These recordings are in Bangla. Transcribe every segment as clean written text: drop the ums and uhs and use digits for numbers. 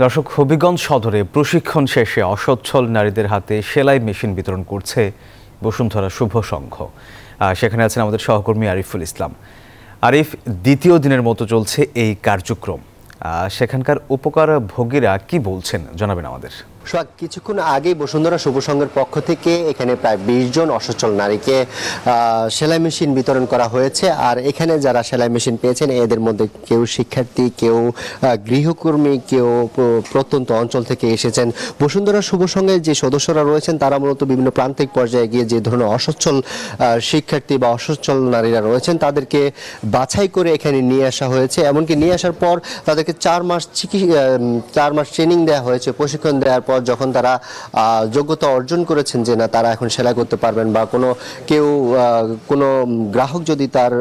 দর্শক, হবিগঞ্জ সদরে প্রশিক্ষণ শেষে অসচ্ছল নারীদের হাতে সেলাই মেশিন বিতরণ করছে বসুন্ধরা শুভ সংঘ। সেখানে আছেন আমাদের সহকর্মী আরিফুল ইসলাম। আরিফ, দ্বিতীয় দিনের মতো চলছে এই কার্যক্রম। সেখানকার উপকারভোগীরা কি বলছেন জানাবেন আমাদের। কিছুক্ষণ আগে বসুন্ধরা শুভ সংঘের পক্ষ থেকে এখানে প্রায় 20 জন অসচ্ছল নারীকে সেলাই মেশিন বিতরণ করা হয়েছে। আর এখানে যারা সেলাই মেশিন পেয়েছেন এদের মধ্যে কেউ শিক্ষার্থী, কেউ গৃহকর্মী, কেউ প্রত্যন্ত অঞ্চল থেকে এসেছেন। বসুন্ধরা শুভ সংঘের যে সদস্যরা রয়েছেন তারা মূলত বিভিন্ন প্রান্তিক পর্যায়ে গিয়ে যে ধরনের অসচ্ছল শিক্ষার্থী বা অসচ্ছল নারীরা রয়েছেন তাদেরকে বাছাই করে এখানে নিয়ে আসা হয়েছে। এমনকি নিয়ে আসার পর তাদেরকে 4 মাস ট্রেনিং দেওয়া হয়েছে। প্রশিক্ষণ দেওয়ার পর যখন তারা যোগ্যতা অর্জন করেছেন যে না তারা এখন সেলাই করতে পারবেন বা কোনো গ্রাহক যদি তার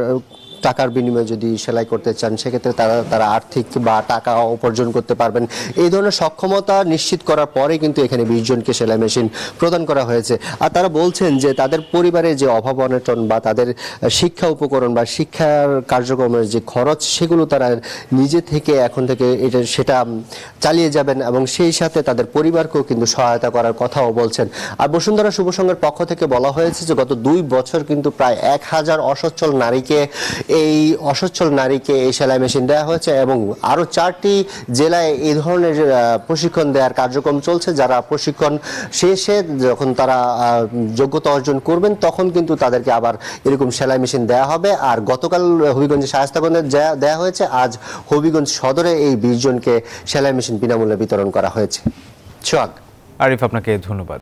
টাকার বিনিময়ে যদি সেলাই করতে চান সেক্ষেত্রে তারা আর্থিক বা টাকা উপার্জন করতে পারবেন, এই ধরনের সক্ষমতা নিশ্চিত করার পরে কিন্তু এখানে 20 জনকে সেলাই মেশিন প্রদান করা হয়েছে। আর তারা বলছেন যে তাদের পরিবারে যে অভাব অনটন বা তাদের শিক্ষা উপকরণ বা শিক্ষার কার্যক্রমের যে খরচ সেগুলো তারা নিজে থেকে এখন থেকে সেটা চালিয়ে যাবেন এবং সেই সাথে তাদের পরিবারকেও কিন্তু সহায়তা করার কথাও বলছেন। আর বসুন্ধরা শুভ সংঘের পক্ষ থেকে বলা হয়েছে যে গত 2 বছর কিন্তু প্রায় 1000 অসচ্ছল নারীকে এই সেলাই মেশিন দেওয়া হয়েছে এবং আরো 4টি জেলায় এই ধরনের প্রশিক্ষণ দেওয়ার কার্যক্রম চলছে। যারা প্রশিক্ষণ শেষে যখন তারা যোগ্যতা অর্জন করবেন তখন কিন্তু তাদেরকে আবার এরকম সেলাই মেশিন দেওয়া হবে। আর গতকাল হবিগঞ্জে শায়েস্তাগঞ্জে দেওয়া হয়েছে, আজ হবিগঞ্জ সদরে এই 20 জনকে সেলাই মেশিন বিনামূল্যে বিতরণ করা হয়েছে। আরিফ, আপনাকে ধন্যবাদ।